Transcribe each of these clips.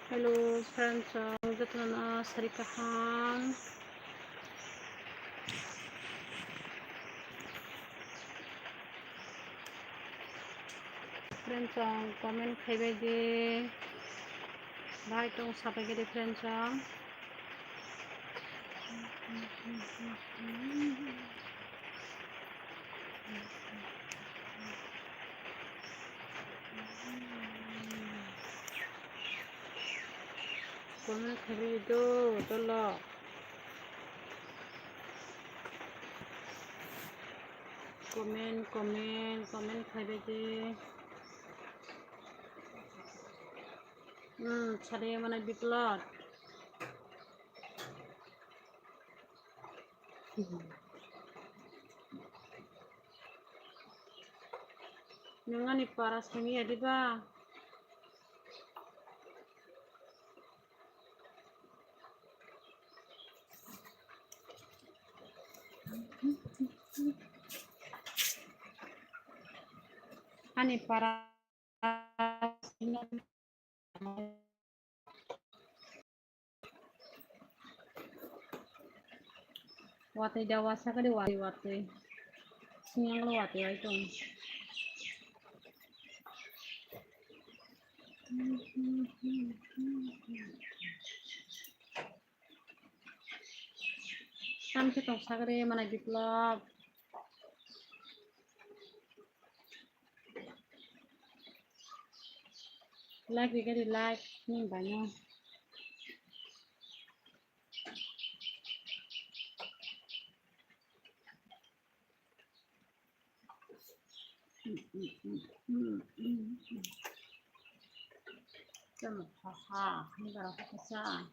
Hello friends, جاتنا شريكة خان. Friends, comment খাইবে যে ভাই তো সাপে গেলে friends. Comment খাইবে তো তোলো. Comment খাইবে যে ছাড়ে মানে বিপ্লব. Nungan iparas kami ya di ba? Ani paras wate dawasa ka di wate sinyang lo wate ay tong kan kita sagre mana biplab like we get like ning banyak Sama haha, ini berapa besar?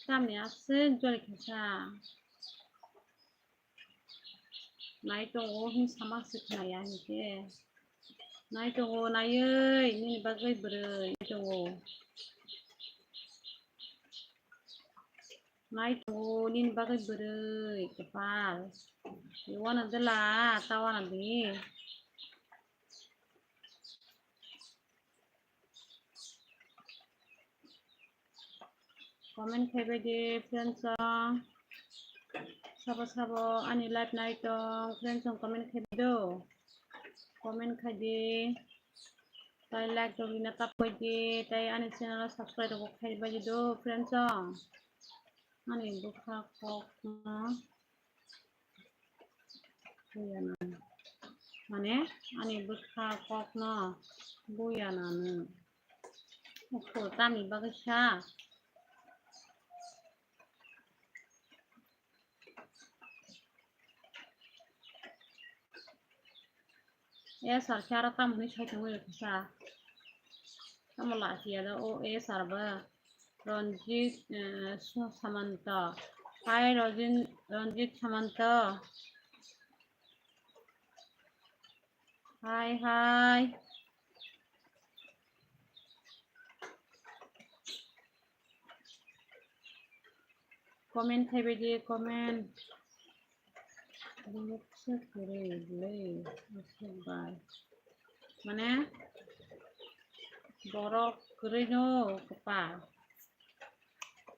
Kami asyik jual kisah. Nah itu ini sama sekaya ini. Nah itu nah ini bagai berai itu. Nah itu ini bagai berai kepal. Iwan adalah tawan adi. Comment খাইবে যে friends sabo ani live night friends comment খাইবে do comment খাইবে tai like do bina tap খাইবে tai ani channel subscribe do খাইবে do friends ani bukha kok na buyana mane ani bukha kok na buyana ne ko tami bagasha ya sar cara tam ni chai tang wi kisa kamu lah tiada sarba Ranjit Samanta. Hi Ranjit Samanta. Hi. Comment খাইবে যে comment. Mana? Borok kerino kepal.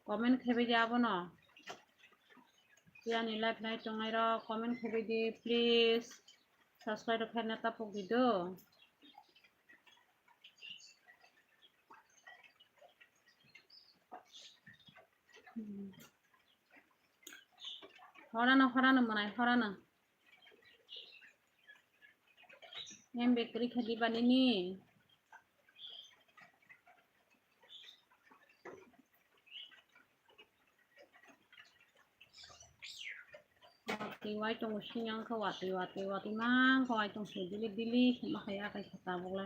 Comment খাইবে যে আবো না. Yang live night tongai ro comment খাইবে যে please subscribe খাই না tapok video. Horana manai horana. Yang bakery khadi bani ni. Wati tong sinyang ka wati mang ka wai tong su dili makaya kay katabok la.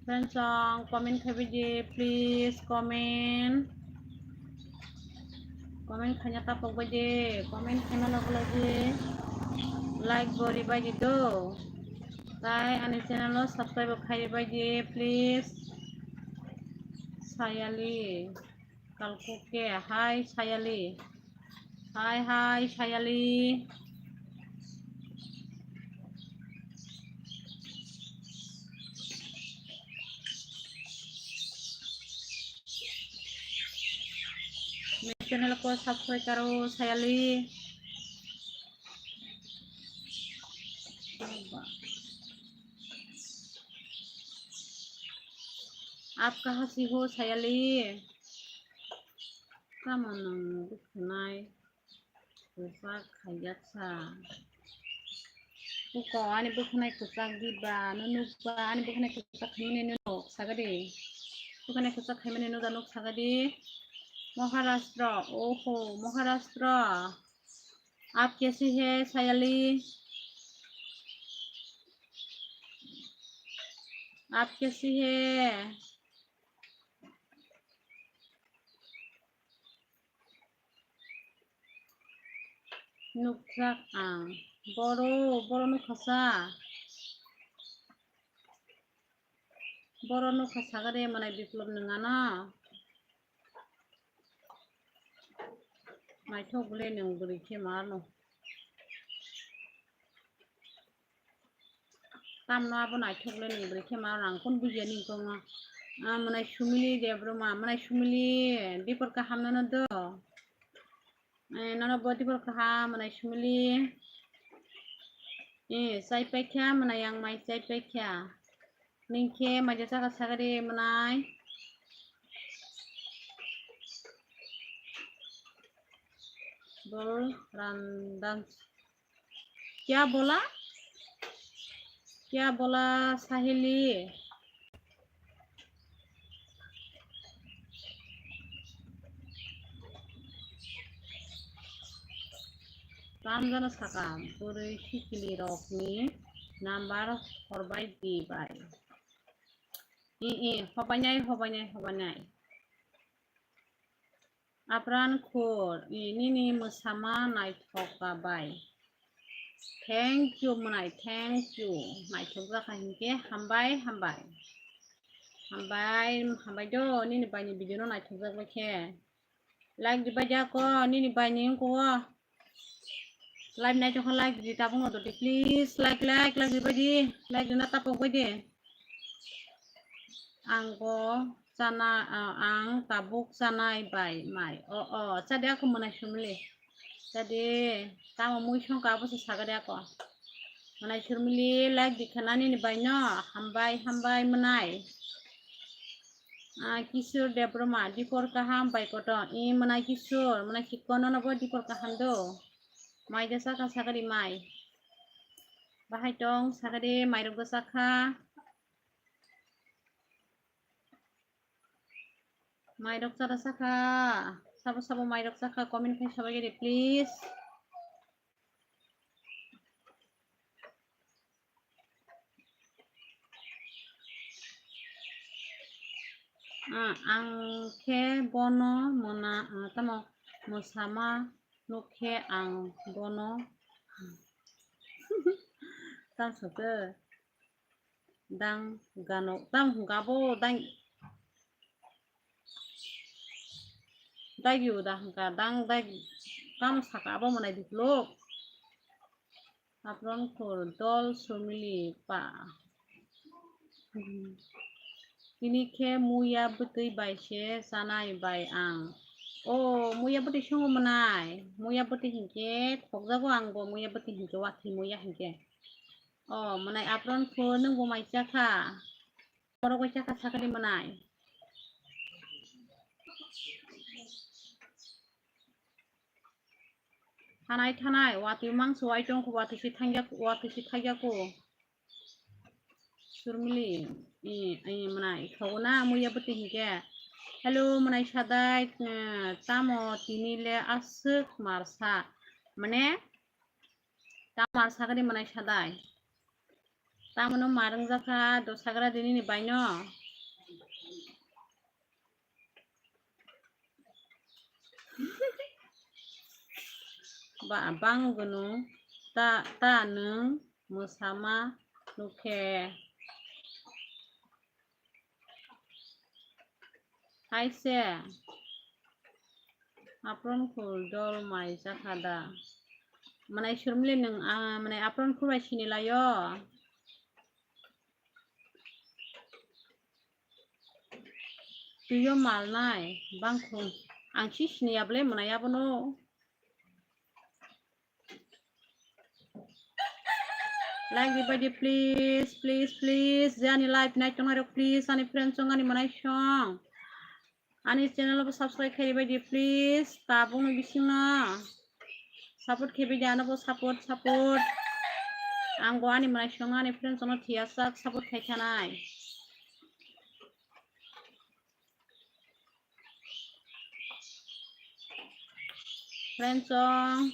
Friends comment খাইবে যে please comment khanya tapok baje comment khana lagi like bori baje do tay ani channel lo subscribe khaibai di please Sayali kalkuke hi Sayali hi Sayali channel को subscribe करो Sayali आप कहाँ से हो Sayali kamu nang bukanai kusak kayaksa buko ani bukanai kusak diba nunuk ba ani bukanai kusak kemana nunuk sagadi bukanai kusak kemana nunuk sagadi Maharashtra ओहो महाराष्ट्र आप कैसी है Sayali आप कैसी है नुकsak boro nukasa boro nukasa gade manai biplop nengana mai thok bule neng buri ke marno tam no abo nai thok bule neng buri ke mar rang kon buja ni ko nga manai sumili debroma manai sumili dipor ka hamna no do nono bodi por ka manai sumili sai pekya manai yang mai sai pekya ningke maja saka sagade manai बोल रंदन क्या बोला साहिली Ramjan sakam puri sikili rokni number horbai dibai hobanyai apran khor ini musama naithokabai thank you manai thank you naithokja kahingke hambai do nini bani video no naithokja bakhe like dibai jako nini bani ko live night jokon like di tabung odo di please like dibai di like dina tapok bai di angko sana ang tabuk sanai bai mai jadi aku manai sumili jadi kamu muisong ka abo sagade ako manai sumili like dikhanani ni bai no hambai manai kisur debroma dipor kaham bai koto manai kisur manai kikono no bo dipor kaham do mai desa ka sagadi mai bahai tong sagade mai rok saka mai rok saka sabo mai rok saka comment kai sabai gede please angke bono mona tamo musama nukhe ang bono tam soke dang gano tam gabo dang dagyu dah ka dang dag tam sakabo manai diplok apron khor dol sumili pa ini ke muya betui bai se sanai bai ang muya beti songo manai muya beti hingke thokjago angbo muya beti hingke wati muya hingke manai apron khor nung bo mai chaka oro ko chaka sakali manai थानाय वाति मांस वाइटों को वाति से थांग्या को सुरमिली मनाय खौना मुया बति हिके hello मनाय सादाय तामो तिनिले आसुक मारसा माने ता मारसा गरि मनाय सादाय तामनो मारंग जाखा दसाग्रा दिनि बायनो bang gunu ta nung musama Nuke. Haise. Apron kuldol mai jakada. Manai surmli neng manai apron kurai sini layo. Tuyo mal nai bangkung. Angsi sini able manai abono. Like the body please. Jani live night tomorrow please. Ani friends song ani manai song. Ani channel ko subscribe kari body please. Tabung no bising na. Support kebe jana ko support. Anggo ani manai song ani friends song tiasa support kai kanai. Friends song.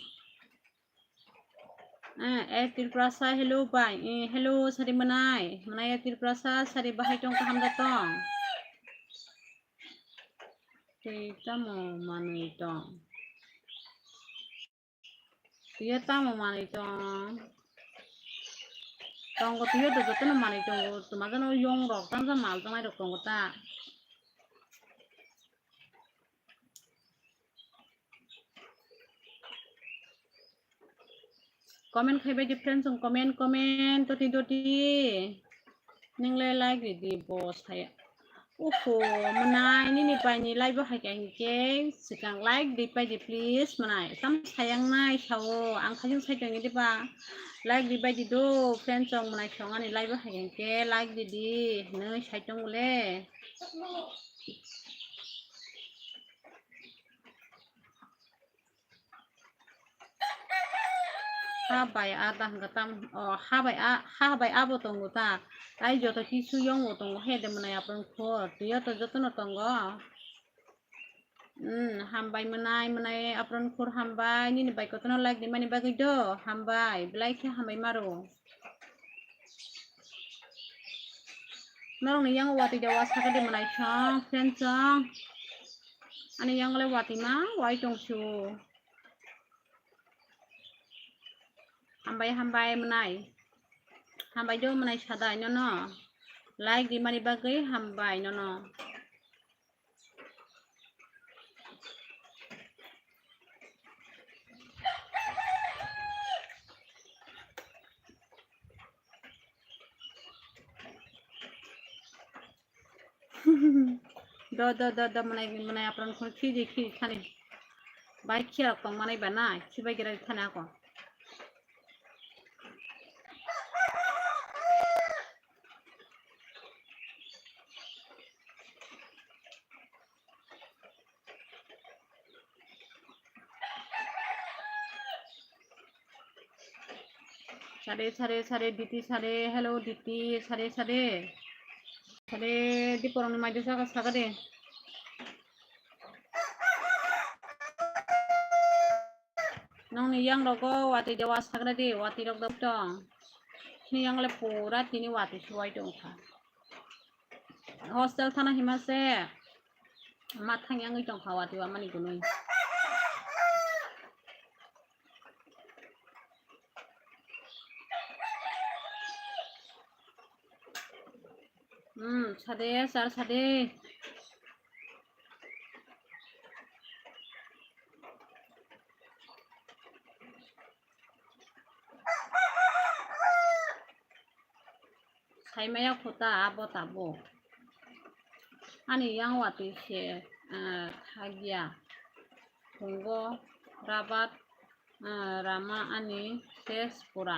Etir prasa hello bye. Hello sari manai etir prasa sari bahai tong kaham datong. Kita mau mana itu? Dia tak mau mana itu? Tunggu dia tu betul mana itu? Tu macam no yong rok, tanpa mal tu mana tunggu tak? Komen kau bagi friends komen toti. Ninggalai like di bos saya. Menai ini nih like bahaya kengke. Sekarang like di please menai. Sam sayang nai sawo. Angkajung saya jangan di like di do friends menai songan ini like bahaya kengke. Like di nih saya jong boleh. Habai atah ngatam habai abo tunggu ta ai joto kisu yong tunggu hede menai apun khor dia to joto no tunggu hambai menai apun khor hambai ni bai kotono like di mani bagi do hambai belai ke hambai maru norong ni yang wati jawa saka di menai chong friend chong ani yang le wati ma wai tong su hambai menai do menai sadai no like di mani bagai hambai no do menai apron khol khi khane bai khia kong manai bana khi bai gira khana ko sare diti sare hello diti sare di porong mai desa saka de nong ni yang logo wati jawa saka de wati rok dong ni yang le pura tini wati suai dong ka hostel thana himase mathang yang dong ka wati wa mani gunoi sade sai maya khota abo tabo ani yang wati se thagia tunggo rabat rama ani ses pura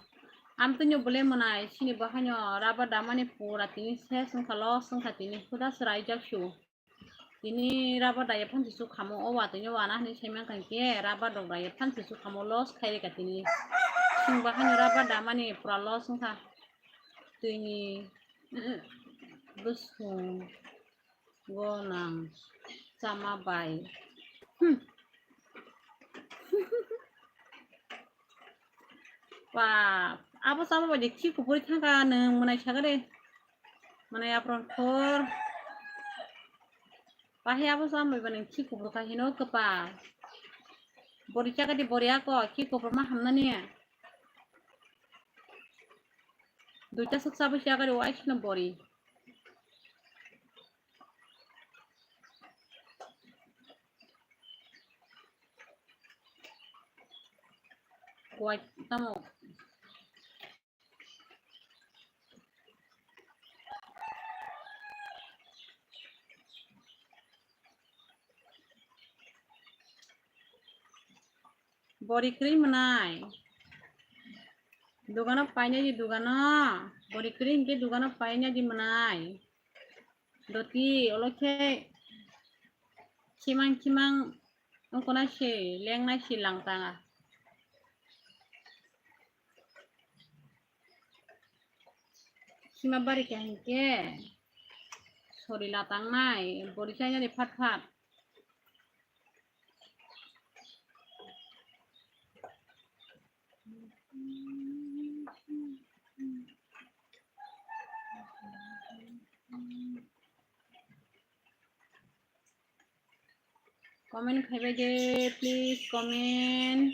am tu boleh menai sini bahanyo rabat damani pura tini ses sengkalo sengkatini kuda serai jaksu ini rabat daya pan sisu kamu watinya wana ni semen kangke rabat dong daya pan sisu kamu los kayak katini sing bahanyo rabat damani pura los sengka tini busung gonang sama bay wah apa sama baju ki kupuri thangka neng menai saga de menai apron khor pahe apa sama bani ki kupur ka hino kepa bori caga di bori ako ki kupur mah hamna ni Duita saksa besi agak white na body. White tamo. Body cream manai. Dugana paine di dugana. Body cream ke dugana paine di manai. Doti oloke cimang angko na si leng na si lang tanga. Cima bari ke sorry latang nai body saya di pat. Comment khaibai je please comment.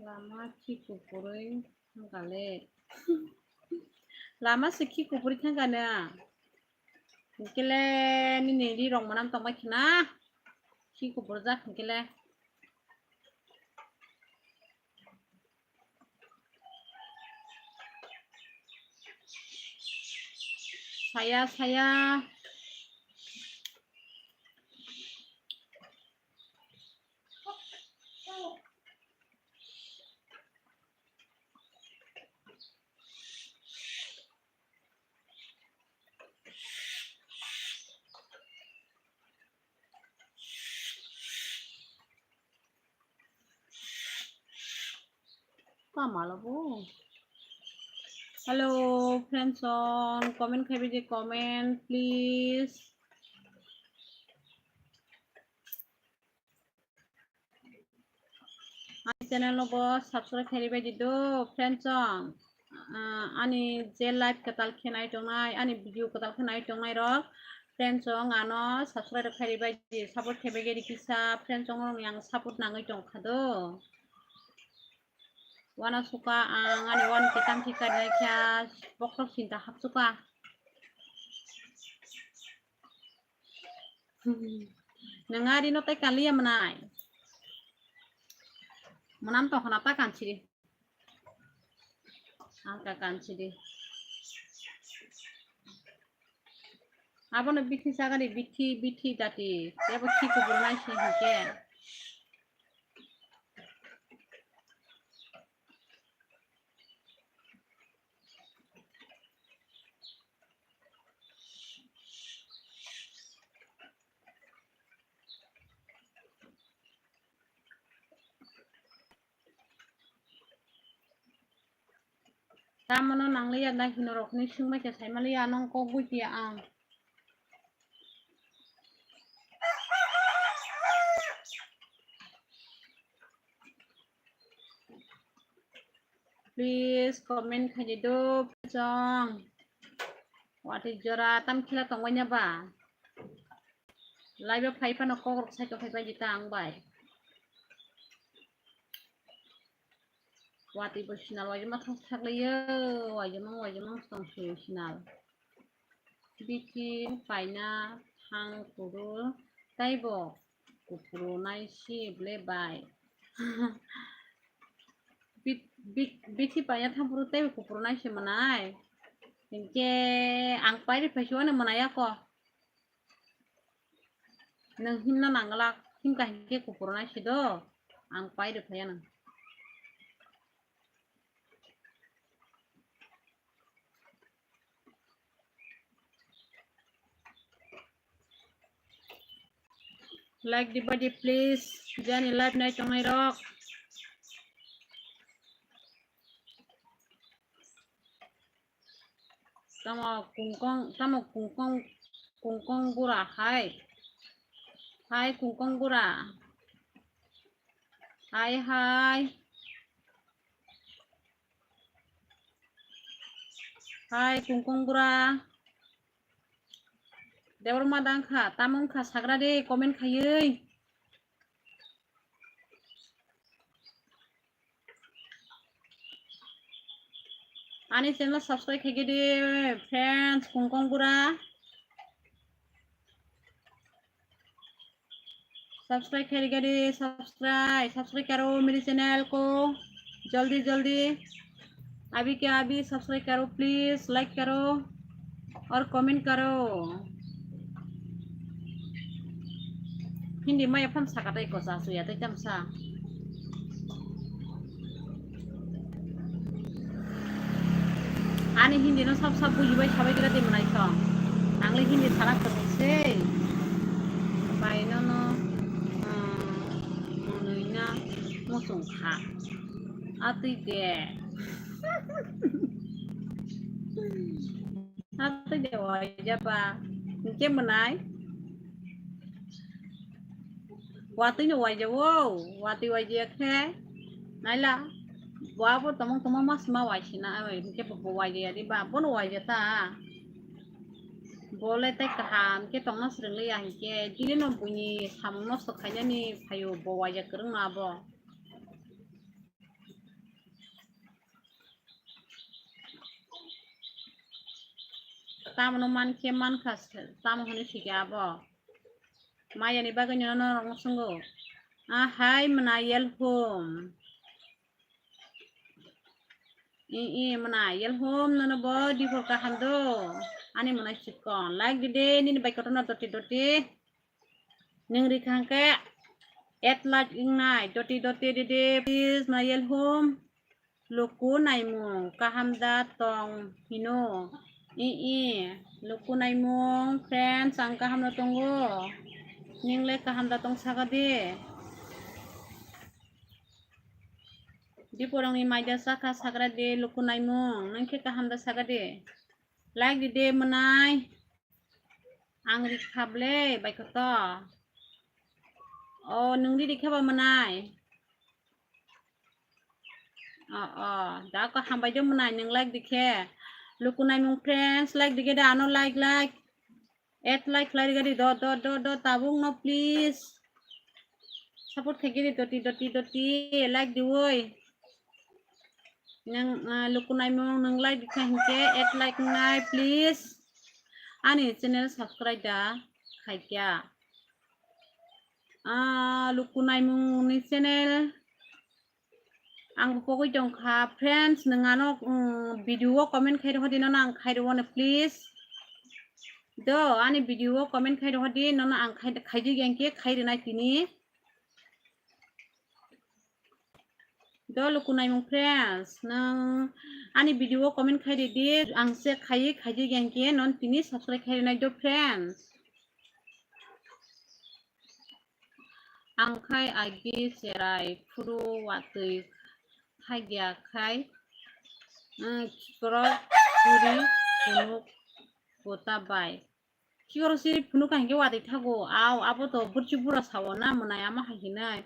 Lama ki kupuri ngale. Lama siki kupuri thangana. Kile ni di rong manam tong kina. Ki kupur jak kile. Saya malah bu. Halo friends on comment khaibai je comment please. Ani channel no bo subscribe khaibai je do friends on. Ani je live katal khenai tongnai ani video katal khenai tongnai rok friends on ano subscribe khaibai je support khaibai ge kisa friends on yang support nangai tongkhado. Wana suka ani wan kitam tika kya pokok cinta hap suka. Nengari no te kali ya menai. Menam to kenapa kan sih? Angka kan sih. Apa no bithi saga di bithi dati. Dia bithi kubur nai sih hike. Tamono nangli ya dah hinorok ni sungma ke sai mali ya nong ko guti ya ang. Please comment khaji do jong. Wati jora tam khila tongwanya ba. Live phai pa no ko sai to phai pa jita ang bai. Wati bosinal wajima thak leyo wajima stong sinal. Bikin paina hang kuru taibo kupuru nai si ble bai. Biti paina thampuru taibo kupuru nai si manai. Ke ang pai ri phaiso na manaya ko. Nang himna nangalak himka ke kupuru nai si do ang pai ri phayana. Like the body please. Jangan live night tongai rock. Tamo kungkong gura hai. Hai kungkong gura. Hai. Hai kungkong gura. Dewar madang kha tamong kha sagra de comment khayei. Ani channel subscribe khaigi de friends kongkong pura subscribe करेगा रे subscribe करो मेरे channel को जल्दी जल्दी अभी क्या अभी सब्सक्राइब करो प्लीज लाइक करो और कमेंट करो हिंदी में अपन साकाtai को सासुया ते जमसा आनी हिंदी न सब बुझिबाय साबाय गरा दे मोनाय सं आंलाय हिंदी सारा फोरोंसै बायनो नोंना मोसंखा आतै दे आतै दे वायजाबा के मोनाय वातै न वायजावो वातै वायजायाखै Naila Wabo tamang mas mawajina ay ke pawajya di ba pon wajya ta boleh teh kaham ke tong mas rengli yang ke dili no bunyi samno sokanya ni payo bawajya kereng mabo tam no man ke man khas tam hone thike abo maya ni baga nyono rong sungo hai menayel home menayel home nono bo di foka hando ani menay chikon like dide ni bai kotona doti doti ningri khangke like ingnai doti doti dide please menayel home luku naimu kahamda tong hino luku naimu friends ang kahamda tonggo ningle kahamda tong sagade di porong ni maja saka sagra de luku naimu nangke kahamda sagade like dide menay angri khable bai koto oh nungri dikhaba menay da ko hambai do menay nung like dikhe luku naimu friends like dikhe da ano like like gadi do tabung no please support khagiri doti like diwoi nang luku naimu nung like dikhe hinke like nai please ani channel subscribe da khaikya luku naimu ni channel ang pokoi dongkha friends nangano video comment khai hodi no ang khai ro na please do ani video comment khai hodi no ang khai ji gengke khai rena tini do luku naimu friends nang ani video comment khai di ang se khai ji gengke non tini subscribe khai rena do friends ang khai agi serai furu watui hagya khai kikoro puri punuk kota bai kikoro siri punuk hangke wati thago abo to burchi bura sawo na monai ama hahinai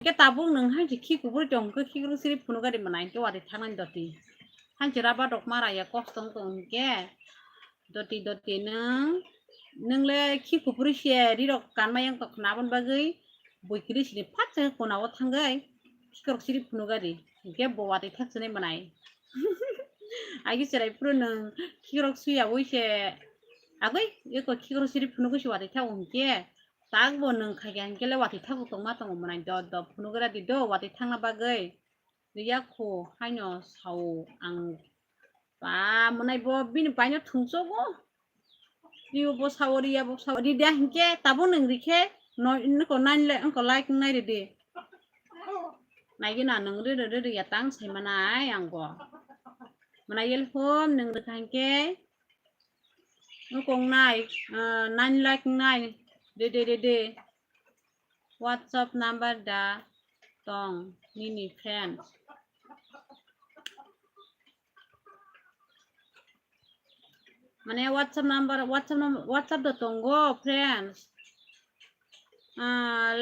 ke tabung nang hanji kikubur dongke kikoro siri punuk ari monai ke wati thangnan doti hanji raba dok mara ya kostong tongke doti nang le kikubur she rirok kanmayang tok nabon bagai boikiri sini patse konawo thangai kikoro siri punuk ari ke bowati thakchane monai agi serai puru nang kikoro suya woise agai eko kikoro siri punuk si wati thago ke tagbo nang khagyan kele wati thago tongma tongo monai do punukara di do wati thangna bagai riya kho haino sao ang ba monai bo bini baino thungsogo riyo bo saworiya bo sawori dia hinke tabo nang rikhe no ko nanle angko like nai de naigi na nang re ya tang sai manai angbo manayel home nang rekangke ngkong nai nan like nai de WhatsApp number da tong nini friends mane WhatsApp da tonggo friends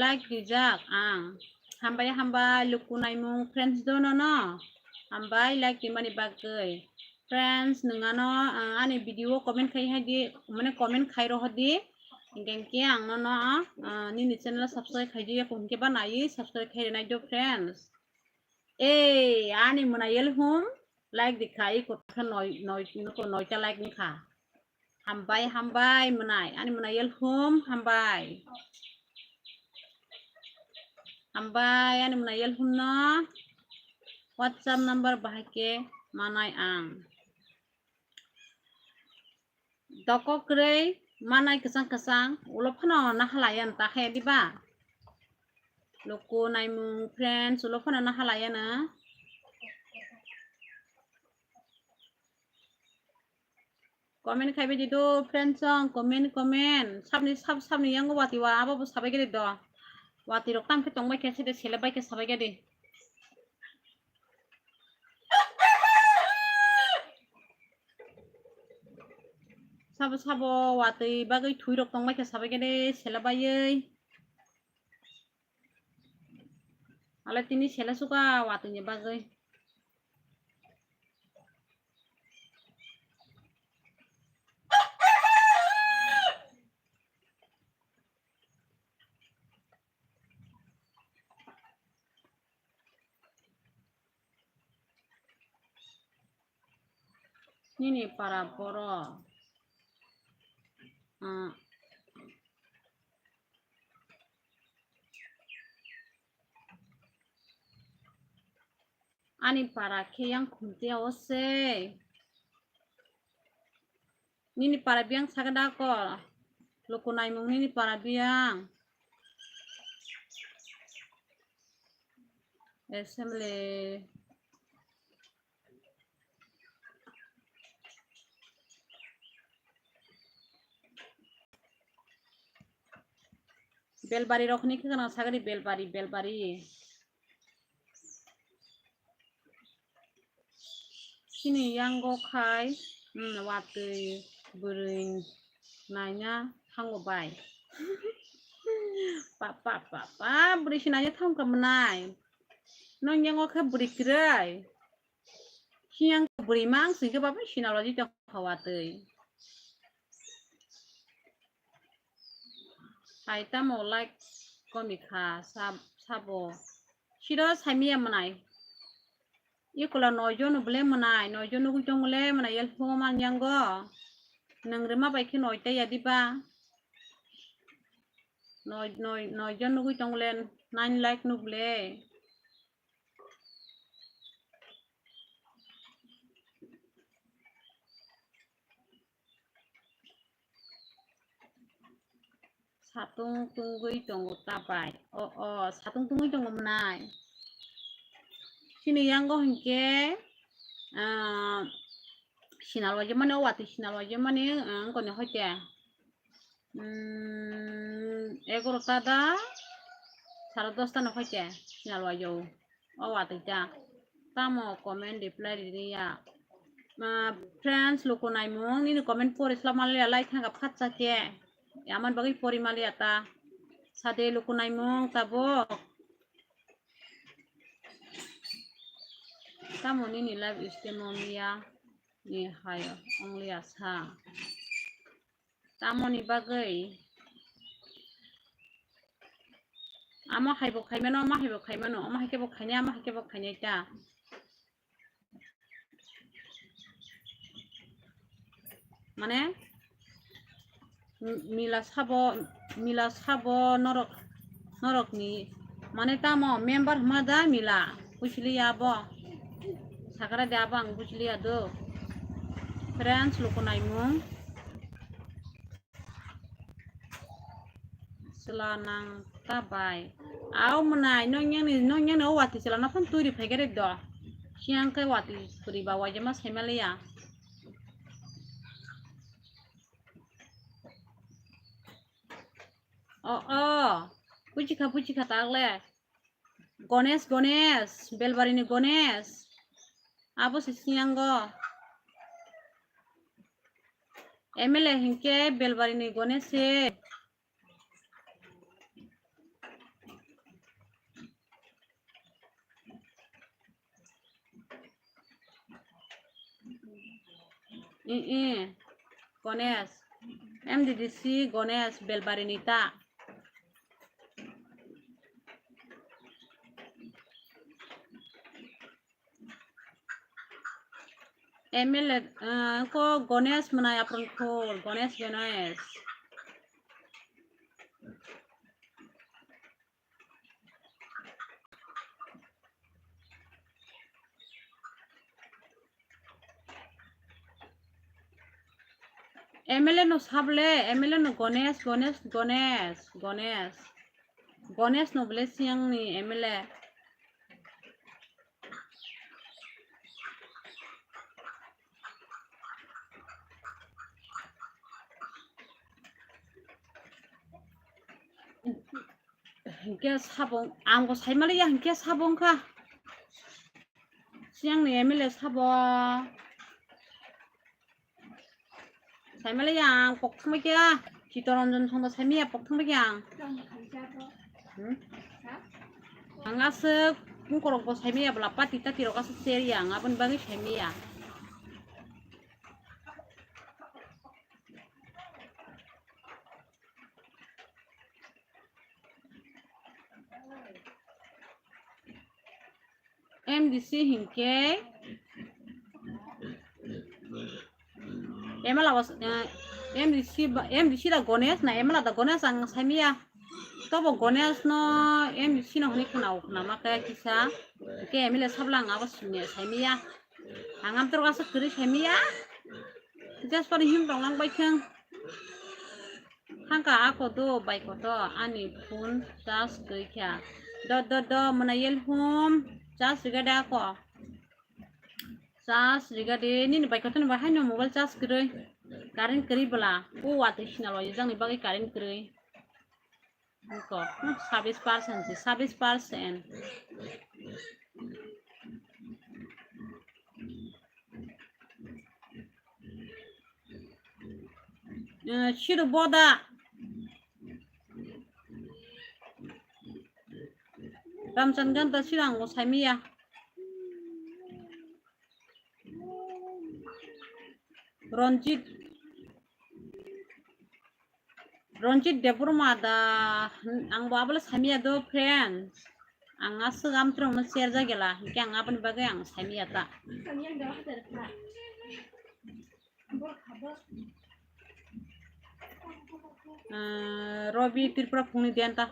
like dijak hambai luku naimung friends do no hambai like dimani bagai friends nengano ani video comment khai hadi mane comment khai ro hadi ingke ang no ni channel subscribe khai dia kun ke banai subscribe khai nai do friends ani munayel home like ดิค่ะอีกดขึ้นน้อยกดน้อยจะ like นี่ค่ะhambai menai ani menai yel home hambai ani menai yel home no WhatsApp number bahake manai ang doko krei manai kesang ulo phano nahalayan ta khe diba loko naimung friends ulo phano nahalayan na comment khai bedi do friends song comment sabni yang wati wa abo sabai gede do wati rok tam ke tong bai ke sede sele bai ke sabai gede sabo wati bagai thui rok tong bai ke sabai gede sele bai ei ala tini sele suka wati ni bagai Nini para poro. Ani para ke yang kunti ose. Nini para biang sagada ko. Loko naimung nini para biang. Esemle. Belbari rokni ke kana sagari belbari. Sini yang go kai. Wate bering nanya hango bai. Papa beri sinanya thang kemenai. Nong yang go ke beri kirai. Siang beri mang sih ke papa sinalogi tak khawate. Haita mo like komika sabo shiro samia manai ikola nojo no ble manai nojo no gujong le manai yel foman yango nangrema bai ke noita ya diba nojo no gujong le 9 like no ble satung tunggui tonggo tapai satung tunggui tonggo manai sini yango hingke sinalwa jemane wati sinalwa jemane kono hoite 11টা da 10:30 no hoite sinalwa jo wati ja tamo comment reply dia friends loko naimung ni comment por islam malia like thanga phatsa ke aman bagi pori malia ta sade loko naimung tabo tamo ni live istemonia ni hayo only asa tamo ni bagai ama haibok khaimano ama haibok khaine ama haibok khaine ta মানে mila sabo norok ni মানে tamo member mada mila buchli abo sakara de abang buchli ado friends loko naimung selanang tabai au menai nonyang ni wati selana pun turi phegere do siang ke wati puri bawa jema semalia puchika tagle Gones belbari ni Gones abo sianggo emele hinke belbari ni Gones se Gones MDDC Gones belbarinita MLA ko Ganesh menai apron ko Ganesh. MLA no sable MLA no Ganesh no bole siang ni MLA. Hingke sabong angko saimali ya hingke sabong ka siang ni MLA sabo 사이말레양 뻑탕백이야 기도런전 성도 사이미야 뻑탕백이야 응? angasuk mungkorongko saimiya belapa tita tirokasu seriang abon bangi saimiya MDC hingke emala was MDC da Ganesh na emala da Ganesh ang saimiya tobo Ganesh no MDC no honi kana maka kisa ke emile sablang abas sunya saimiya angam tirokasu kiri saimiya just for him donglang baikeng hangka ako do baiko to ani phun jas kya do manayel hum jas rigada ako jas rigade ni baiko to ni bahai no mobile jas kiri karin kiri bala o wate sinalo jang ni bagi karin kiri ko 26% shiru boda ramchan ganta sirang mo saimiya Ronjit Deburma da ang babala saimiya do friends ang asagam trong mo share jagela ke ang apani bagai ang saimiya ta Robi Tripura phone dianta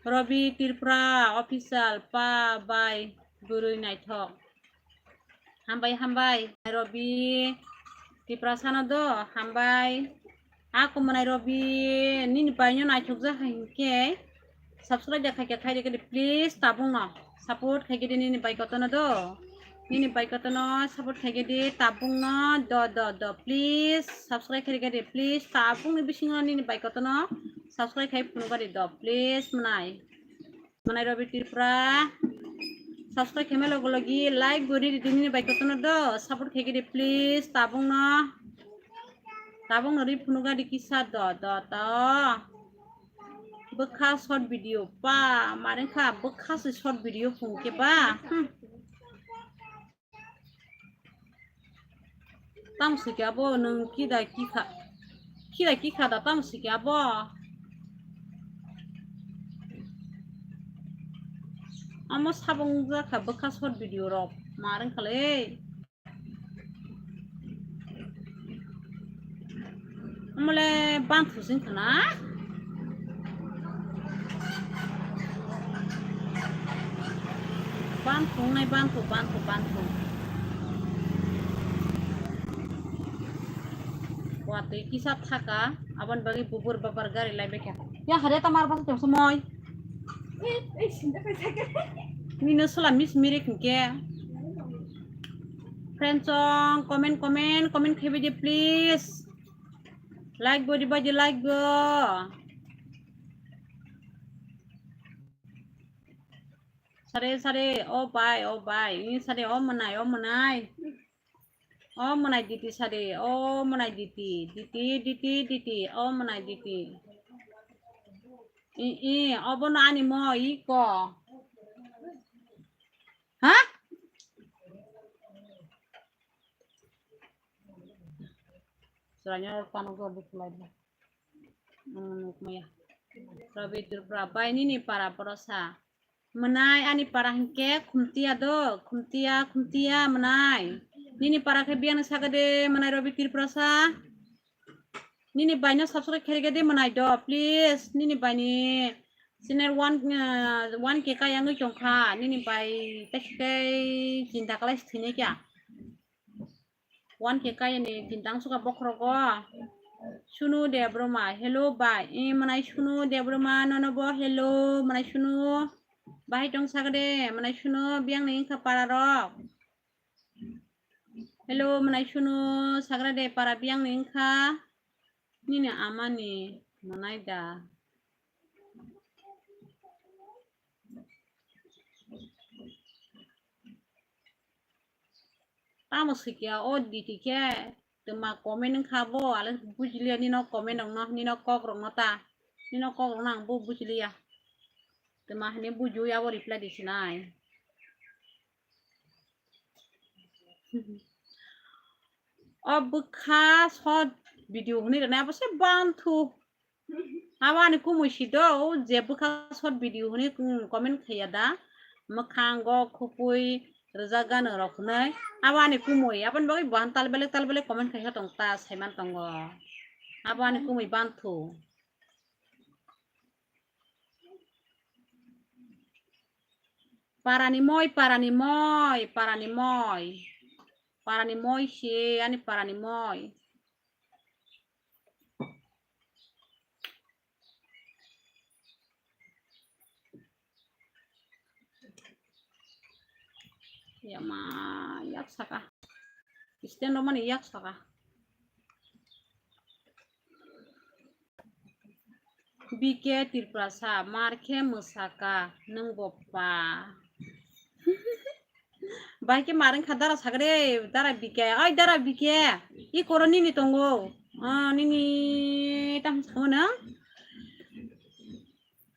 Robi Tripura official pa by guru naithok hambai Robi Tripura sanado hambai aku menai Robi nini banyo naithok ja hingke subscribe ja khai de please tabung no support khai de nini baikotono do nini baikotono support khai de tabung no do please subscribe khai de please tabung ni bising nini baikotono subscribe khai phunu bari do please menai Robi Tripura subscribe khai logo logi like gori di nini baikotono do support khai de please tabung no ri phunu gadi kisa do bekha short video pa maren kha bekha short video phungke ba tam sikabo nung kida kikha da tam sikabo amo sabong ja bekha short video rok maren khale amole bantu sin kana bantu wate kisah thaka aban bagi bubur babar gari lai beka ya hare tamar pas tem samoy mino sala mis mirek ke friends comment khebe je please like body baje like go sare oh bye ini sare oh manai diti sare oh manai diti oh manai diti obono ani mo iko ha seranya panu ko bukulai maya Robi Tripura bai ini para prosa menai ani para hingke khumtia menai Nini para ke biang sagade manai Robi Tirprasa. Nini banyak subscribe kerja manai do please. Nini bani channel 1 ke kaya ngai jongkha. Nini bai tekai cinta kelas sini kya. 1 ke kaya ni cintang suka bokrogo. Shunu de broma hello bye. Manai shunu de broma nono bo hello manai shunu. Bai dong sagade manai shunu biang ni ka para rok. Hello, manai shunu sagra de para biang ningka. Nini amani manai da. Tamo sikia o diti ke. Tema komen ningka bo ala bujilia nino komen dong no nino kok rong nota. Nino kok rong nang bo bujilia. Tema hene buju ya bo reply di sinai. O buka short video ni na apa sih bantu. Awan ku musido je buka short video ni komen khayada. Makanggo kupui rezagan roknai abani kumui apan bagi ban talbele komen kaya tong tas heman tonggo abani kumui bantu parani moy si ani parani moy ya ma yak saka isten roman yak saka bike tirprasa marke musaka nang bopa baike marang khadara sagre dara bike ai dara bike I koroni ni tongo nini tam sana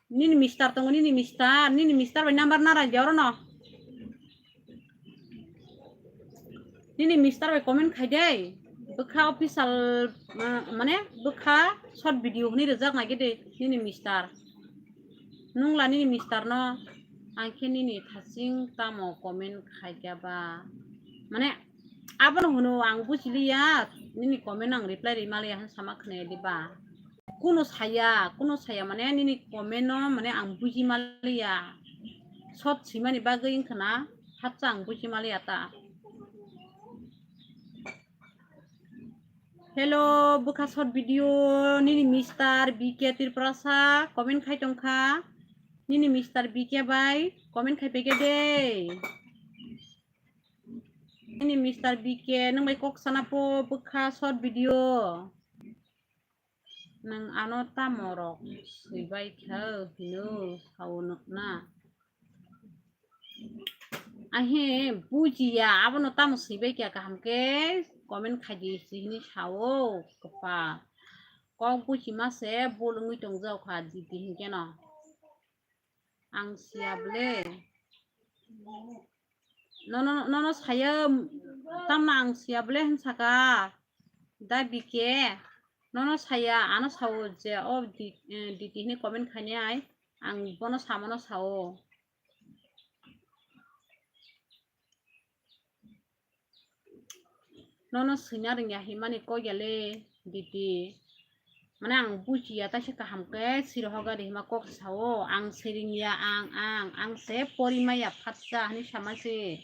nini mister tongo nini mister by number nara jawro no nini mister by comment khai bukha official mane bukha short video ni rezak ngai gede nini mister nungla nini mister no angke nini thasing tamo comment khai ba mane abon hono ang buchiliya nini comment ang reply rimali han sama khne diba kuno saya mane nini comment no mane ang buji maliya short simani bagai khana hatsa ang buji maliya ta hello buka short video nini mister bike tirprasa comment khai tongkha nini mister bike bai comment khai pege de nini mister bike nang bai kok sana po buka short video nang ano tamorok sibai kha hino saunok na ahe bujiya abono tamo sibai kya kaham ke comment khaji sini sawo kapa kok buji mase bolungi tongjau kha diti hingkeno ang siable no saya tamna ang siable saka da bike no saya ano sawo je o diti ni comment khani ai ang bono samono sawo no sinar ya himani ko gele diti mana ang buji ya ta se kaham ke sirohoga de hima kok sawo ang sering ya ang se porimaya phatsa hani samase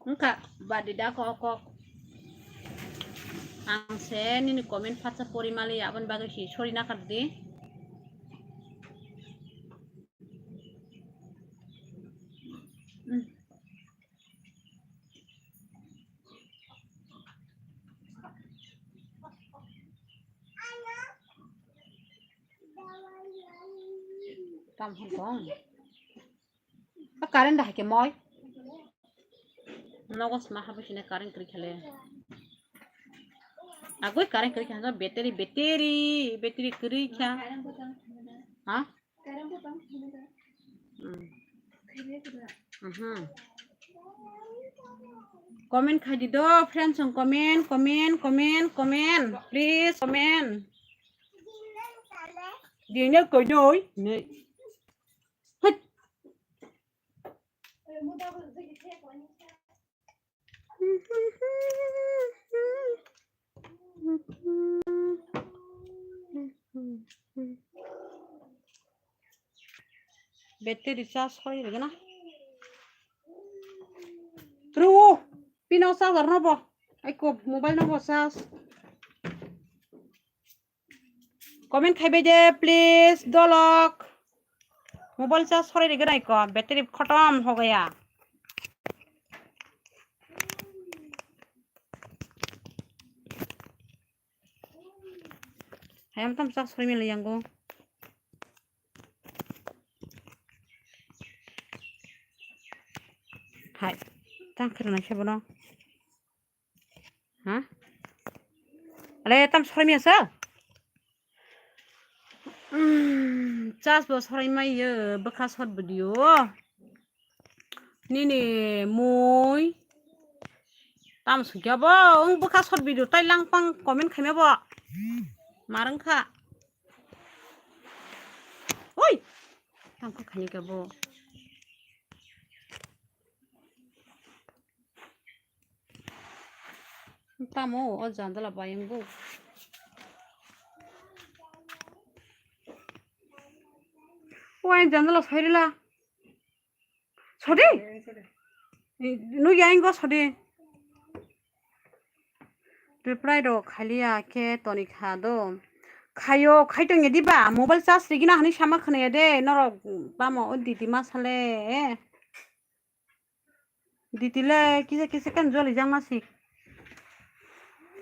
engka badida kok ang se nini comment phatsa porimali aban bagai si sori na kadde tam hong karen dah ke moy nogos ma habishine karen kri khale agoi karen kri khana battery kri kya ha comment khai do friends on comment please comment dia nhớ cười nổi nè 배터리 charge 서리 되나? 들어. 피노 charger न ब आइको mobile न ब charge comment खाइबे दे please डलक mobile charge सरे रे गनाइ को बैटरी खत्म हो गया हम तम चार्ज सरे मिल यांगो हाय तांखरना छबनो हां अरे तम सरे मियासा चार्ज बो सरे मायो बखा सट भिडियो निने मोय तम सुग्याबो उं बखा सट भिडियो ताइ लांपां कमेन्ट खाइमाबो मारंखा ओइ तमखो खानिगाबो tamo ojan dala bayangbo oy jandala sairila sode no yaingo sode reply ro khaliya ke toni khado khayo khaitong ediba mobile charge rigina hani sama khane de noro bamo didi masale didile kise kan joli jang masik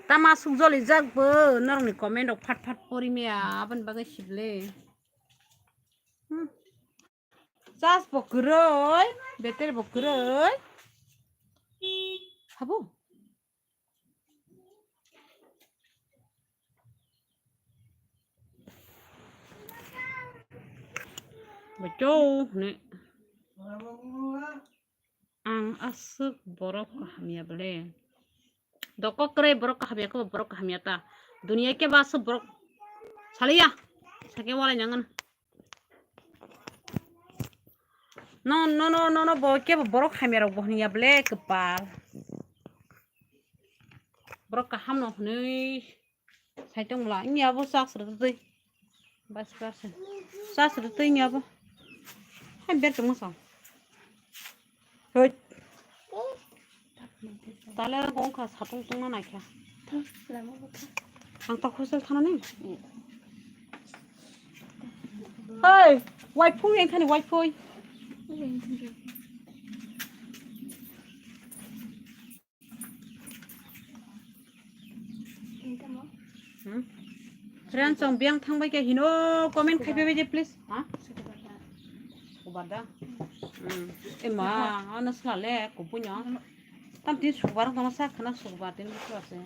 tama suk joli jakbo norni comment ok phat pori mea aban bagai sible charge bokroi battery bokroi habo baco ne ang asuk borok hamia bele doko kre borok hamia ko borok hamia ta dunia ke bas borok salia sake wala nyangan no bo ke borok hamia ro bohnia bele kepal borok ham no nei saitong la nya bo sak sru dei bas sak sru dei nya bo han ber ke musa hoi tala gong kha satung tung na kya ang ta khosel thana ne hey white pui en khani white pui Ren song biang thang bai ke hino comment khai be please ha kubada ema ana sale ko punya tam ti subar tama sa khana subar tin bitu ase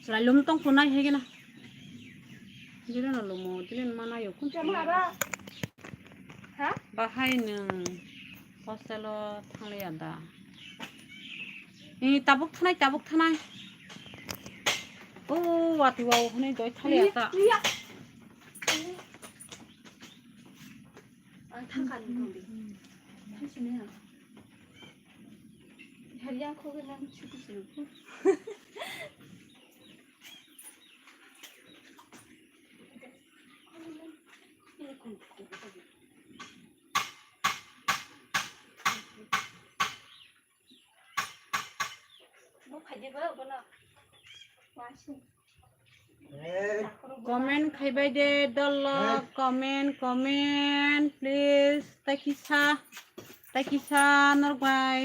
sala lum tong punai hege na jira na lumo tilen mana yo kun ha bahai nang hostelo thangle ada tabuk thanai oh wati wow hne doi thale ata thangkan dongdi thasune ha hariang khoge lang chuti sinu comment khaibai de dollo comment please takisa norbai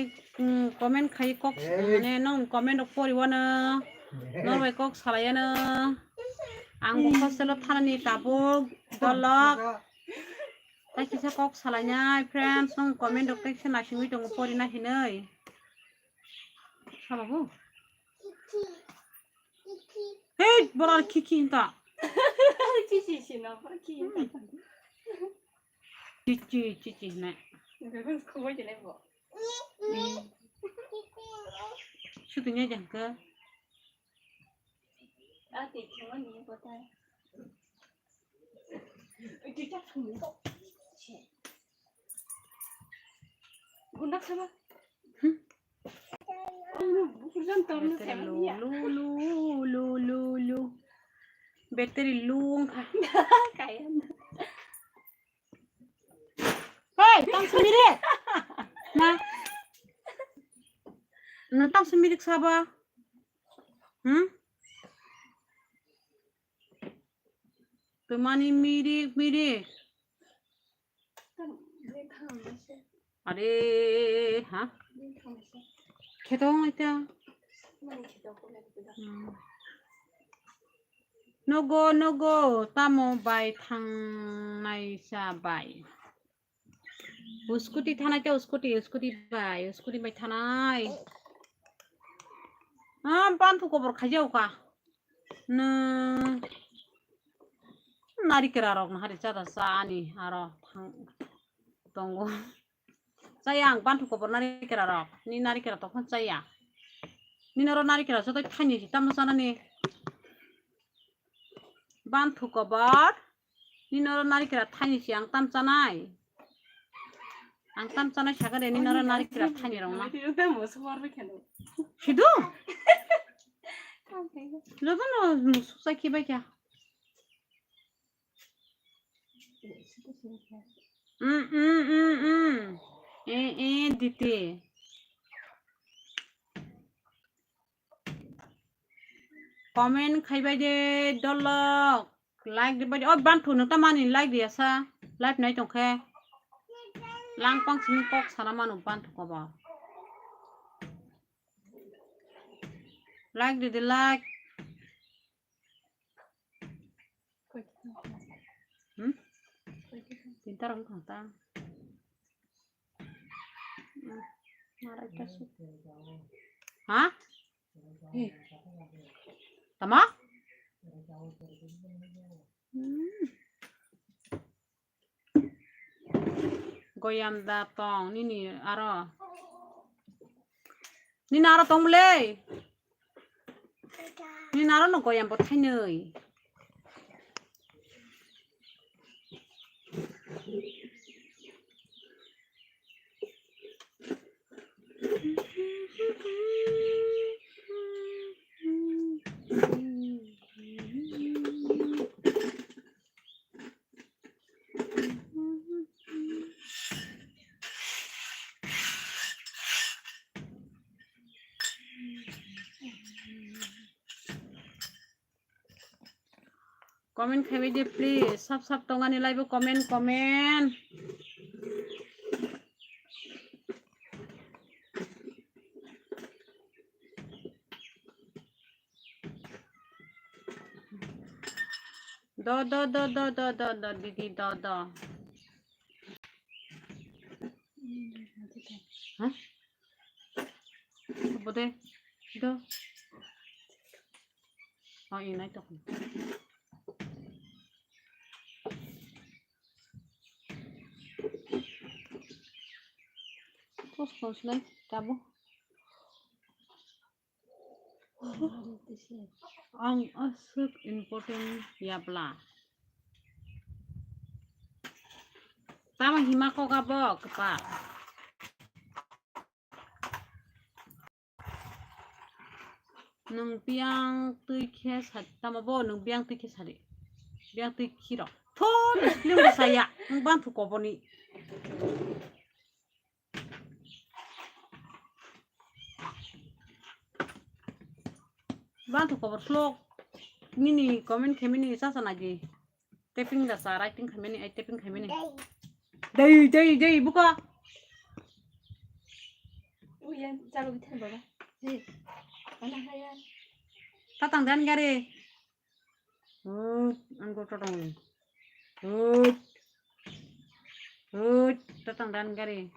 comment khai kok ne non comment ok pori wana norbai kok salayana ang bo hostelo thanani tabuk dollo takisa kok salanya friends non comment ok section na singui tong pori na hinai sababu hey borar kiki hinta cici sino kiki cici ne beban ko je lebo syutingnya jangka ati cuman ni kota kita tunggu gunak sama lu 배터리 룽. Kayak Hei, tang semirik. Nah, tang semirik siapa? Temani mirik. Ade, hah? Ketong aja. Nogo, tamo bay thang nai sa bay. Uskuti thanai te uskuti bay thanai. Bantu ko bor khajau ka. Nari kerarok na hari cada sani aro thang tonggo. Sayang bantu ko bor nari kerarok. Ni nari keratok kan sayang. Ni naro nari kerak so tai thani si tamu sana ni. Bantu ko bor. Ni naro nari kerak thani si ang tam sanai. Ang tam sanai sakare ni naro nari kerak thani rong na. Hidu? Lepas no susah kibai kya? Diti. Comment khaibai de dolok. Like de bai. Oh bantu no tamani like dia sa. Like nai tong khe. Langpang sini kok sana manu bantu ko ba. Like de like. Pintar ang kanta. Marai kasu. Hah? Tama? Goyam datong nini aro. Ni naro tong le. Ni naro no goyam bot thai nei. Comment khabi de please. Sab tongani live comment. Do didi do. Hah? Apa deh? Do. Oh ini itu. Terus lagi kamu. Ang asuk important ya bla. Tama hima ko kabok kepak. Nung biang tui kes hat tama bo nung biang tui kes hari. Biang tui kiro. Thon lim saya nung bantu ko boni. Bantu ko berslok. Nini comment kemini sasa naji. Tapping da sa writing kemini ai tapping kemini. Dai buka. Uyan jalu bitan baba. Mana hayan? Tatang dan gare. Anggo tatang. Tatang dan gare.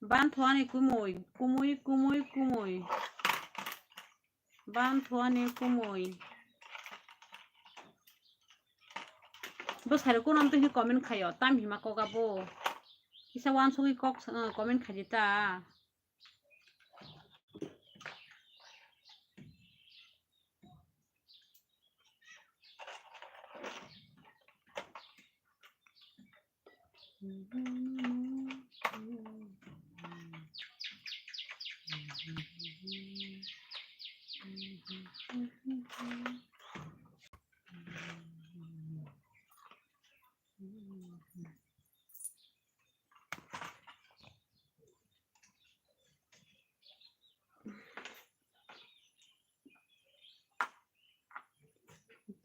Bantuane kumoy. Bantuane kumoy. Bos hari ko nam tuh comment kayo. Tam hima ko gabo. Isa wan sugi kok comment kajita.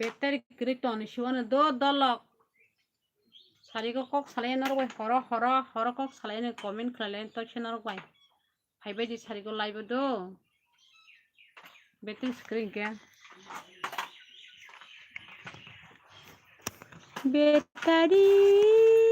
Battery kriton siwana do dolok. Sari ko kok salay na rogay horo kok salay na comment kralen to chena rogay. Hai bayi sari ko live do. Battery screen kya? Battery